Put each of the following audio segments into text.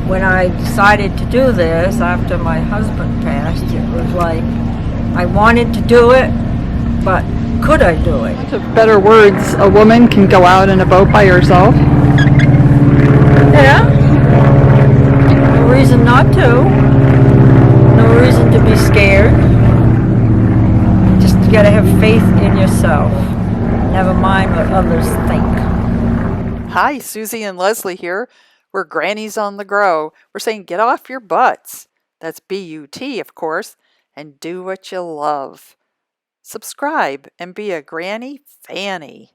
when I decided to do this after my husband passed, it was like I wanted to do it, but could I do it? In better words, a woman can go out in a boat by herself? Yeah. No reason not to. No reason to be scared. Just you gotta have faith in yourself. Never mind what others think. Hi, Susie and Leslie here. We're Grannies on the Grow. We're saying get off your butts. That's B-U-T, of course, and do what you love. Subscribe and be a Granny Fanny.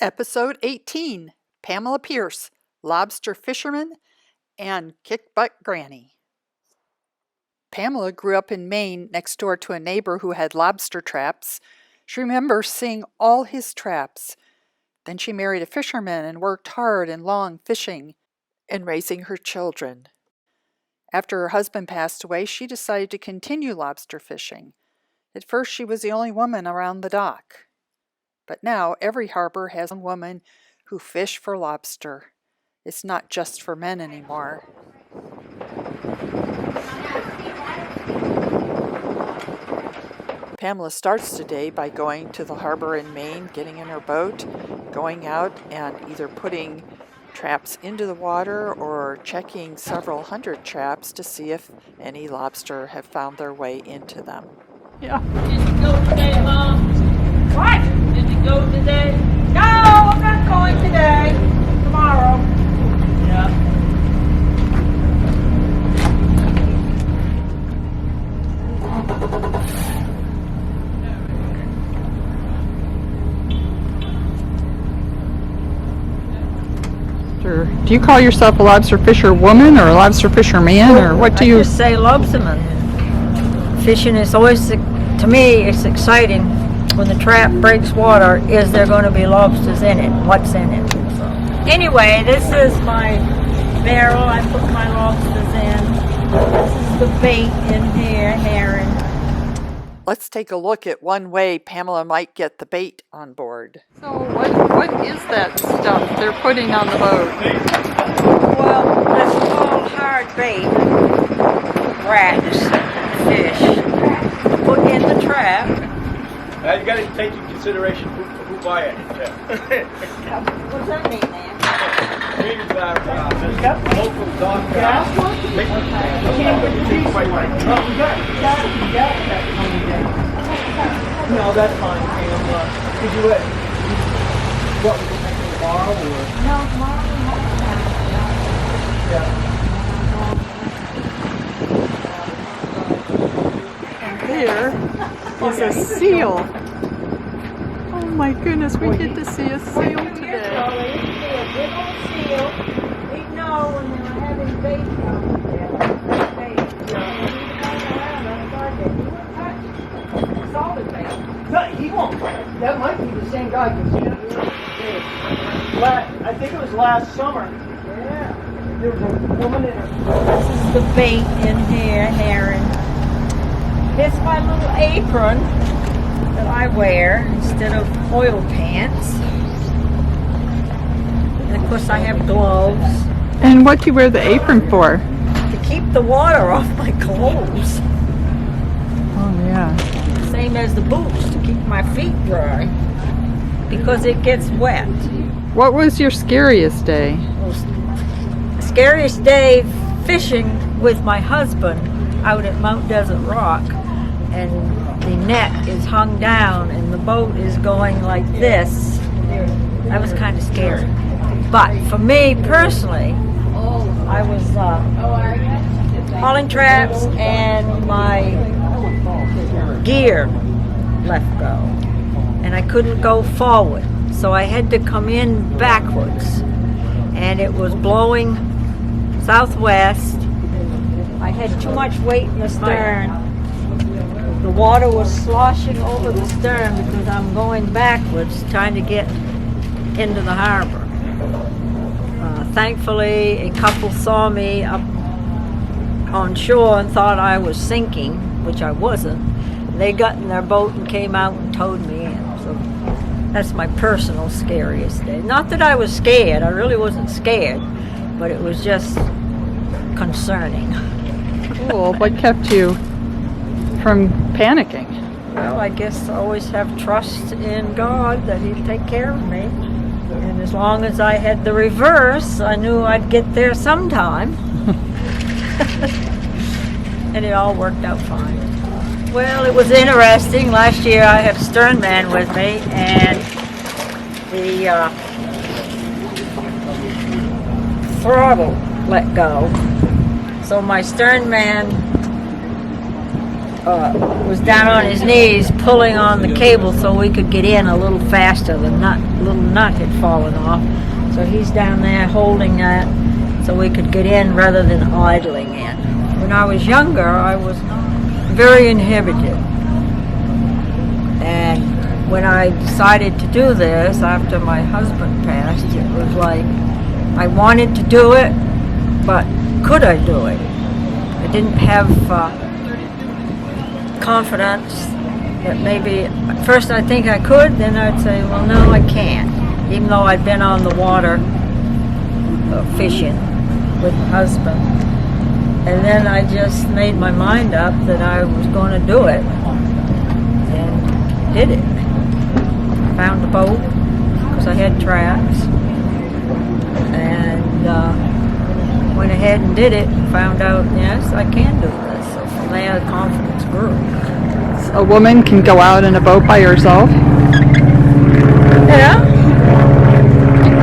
Episode 18, Pamela Pierce, Lobster Fisherman and Kick Butt Granny. Pamela grew up in Maine next door to a neighbor who had lobster traps. She remembers seeing all his traps. Then she married a fisherman and worked hard and long fishing and raising her children. After her husband passed away, she decided to continue lobster fishing. At first, she was the only woman around the dock. But now, every harbor has a woman who fish for lobster. It's not just for men anymore. Pamela starts today by going to the harbor in Maine, getting in her boat, going out and either putting traps into the water or checking several hundred traps to see if any lobster have found their way into them. Yeah. Did you go today, Mom? What? Did you go today? No, I'm not going today. Tomorrow. Yeah. Do you call yourself a lobster fisher woman or a lobster fisher man, or what do you? I just say lobsterman. Fishing is always, to me, it's exciting. When the trap breaks water, is there going to be lobsters in it? What's in it? So, anyway, this is my barrel. I put my lobsters in. This is the bait in here, herring. Let's take a look at one way Pamela might get the bait on board. So what is that stuff they're putting on the boat? Well, that's called hard bait. Rats, fish. Put in the trap. Now you got to take into consideration who buy it. What's that mean, man? Means that local dog No, that's fine, Pam. Did you what was it making tomorrow or? No, tomorrow we And there is a seal. Oh my goodness, we get to see a seal today. A big old seal. We know when they were having bait down there. Solid bait. No, he won't. That might be the same guy. I think it was last summer. Yeah. There was a woman in her. This is the bait in here, herring. It's my little apron that I wear instead of oil pants. And of course I have gloves. And what do you wear the apron for? To keep the water off my clothes. Oh yeah. Same as the boots, to keep my feet dry. Because it gets wet. What was your scariest day? The scariest day fishing with my husband out at Mount Desert Rock. And the net is hung down and the boat is going like this. That was kind of scary. But for me personally, I was hauling traps and my gear let go. And I couldn't go forward. So I had to come in backwards. And it was blowing southwest. I had too much weight in the stern. The water was sloshing over the stern because I'm going backwards trying to get into the harbor. Thankfully, a couple saw me up on shore and thought I was sinking, which I wasn't. They got in their boat and came out and towed me in. So that's my personal scariest day. Not that I was scared. I really wasn't scared. but it was just concerning. Cool. What kept you from panicking? Well, I guess I always have trust in God that He'd take care of me. And as long as I had the reverse, I knew I'd get there sometime. And it all worked out fine. Well, it was interesting. Last year I had a sternman with me, and the throttle let go. So my sternman was down on his knees pulling on the cable so we could get in a little faster. The little nut had fallen off. So he's down there holding that so we could get in rather than idling in. When I was younger, I was very inhibited. And when I decided to do this after my husband passed, it was like I wanted to do it, but could I do it? I didn't have confidence that maybe at first I think I could, then I'd say, well, no, I can't, even though I'd been on the water fishing with my husband. And then I just made my mind up that I was going to do it, and did it. Found the boat because I had traps, and went ahead and did it, and found out, yes, I can do this. So from there, the confidence grew. A woman can go out in a boat by herself? Yeah.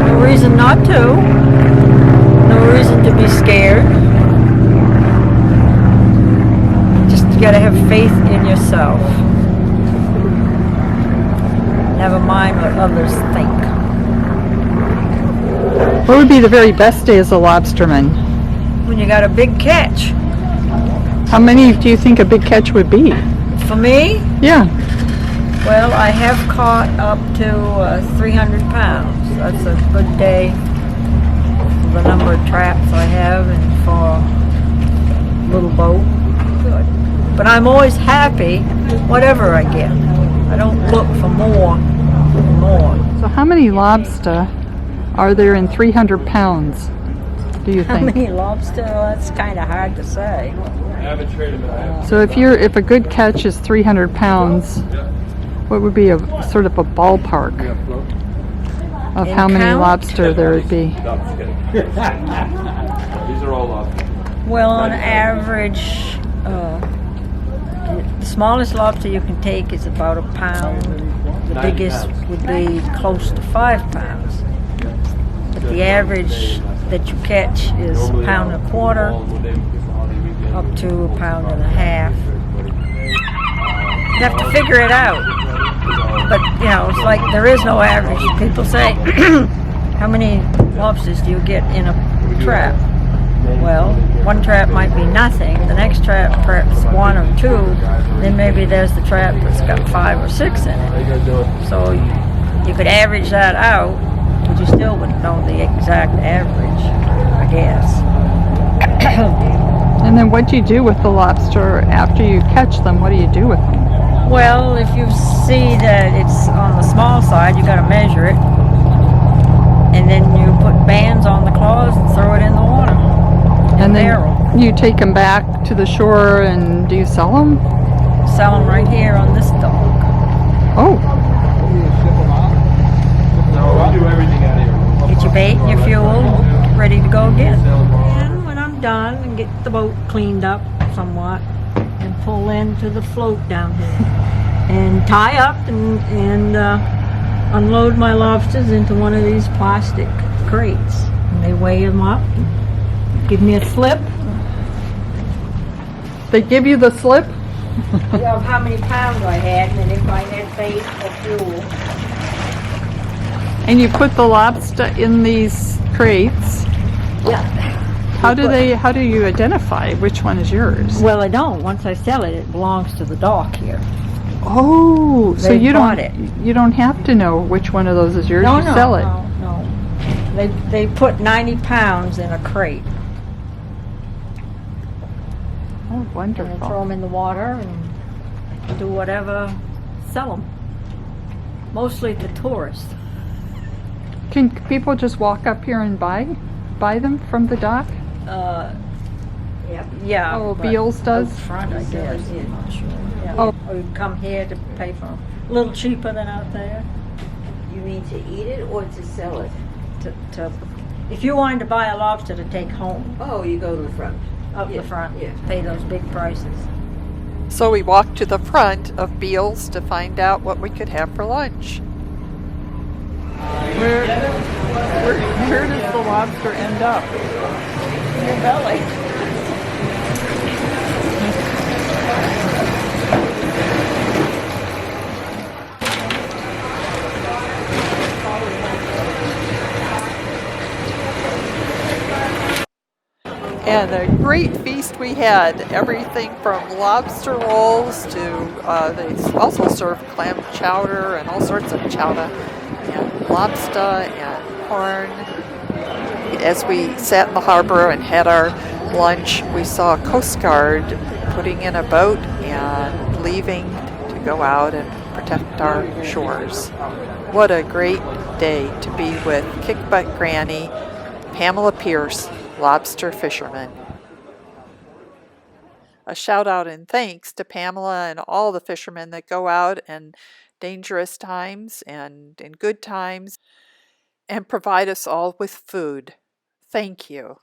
No reason not to. No reason to be scared. Just you gotta have faith in yourself. Never mind what others think. What would be the very best day as a lobsterman? When you got a big catch. How many do you think a big catch would be? For me, Yeah. well, I have caught up to 300 pounds. That's a good day for the number of traps I have and for a little boat. Good. But I'm always happy whatever I get. I don't look for more and more. So how many lobster are there in 300 pounds, do you How think? many lobster? Well, that's kind of hard to say. So if a good catch is 300 pounds, what would be a sort of a ballpark of In how many count? lobster there would be? These are all lobster. Well, on average, the smallest lobster you can take is about a pound. The biggest would be close to 5 pounds. But the average that you catch is a pound and a quarter up to a pound and a half. You have to figure it out. But, you know, it's like there is no average. People say, how many lobsters do you get in a trap? Well, one trap might be nothing. The next trap, perhaps 1 or 2. Then maybe there's the trap that's got 5 or 6 in it. So you could average that out, but you still wouldn't know the exact average, I guess. And then what do you do with the lobster after you catch them? What do you do with them? Well, if you see that it's on the small side, you got to measure it, and then you put bands on the claws and throw it in the water. And then barrel. you take them back to the shore, and do you sell them? Sell them right here on this dock. Oh, No, we do everything out here. Get your bait and your fuel, get ready to go again. And when I'm done, and get the boat cleaned up somewhat, and pull into the float down here, and tie up and unload my lobsters into one of these plastic crates. And they weigh them up, and give me a slip they give you the slip? of how many pounds I had, and if I had bait or fuel. And you put the lobster in these crates. Yeah. How do you identify which one is yours? Well, I don't. Once I sell it, it belongs to the dock here. Oh, so They you bought don't it. you don't have to know which one of those is yours. No, you no, sell it. no. They put 90 pounds in a crate. Oh, And throw wonderful. them in the water and do whatever, sell them. Mostly to tourists. Can people just walk up here and buy? buy them from the dock? Yeah. Oh, but Beals does? Out front, I guess. I'm not sure. Yeah. Oh. Or you can come here to pay for them. A little cheaper than out there. You mean to eat it or to sell it? If you wanted to buy a lobster to take home, Oh, you go to the front. up Yeah, the front, yeah. pay those big prices. So we walked to the front of Beals to find out what we could have for lunch. Where does the lobster end up? Your belly. And a great feast we had. Everything from lobster rolls to they also serve clam chowder and all sorts of chowder and lobster and corn. As we sat in the harbor and had our lunch, we saw a Coast Guard putting in a boat and leaving to go out and protect our shores. What a great day to be with Kickbutt Granny, Pamela Pierce Lobster Fisherman. A shout out and thanks to Pamela and all the fishermen that go out in dangerous times and in good times and provide us all with food. Thank you.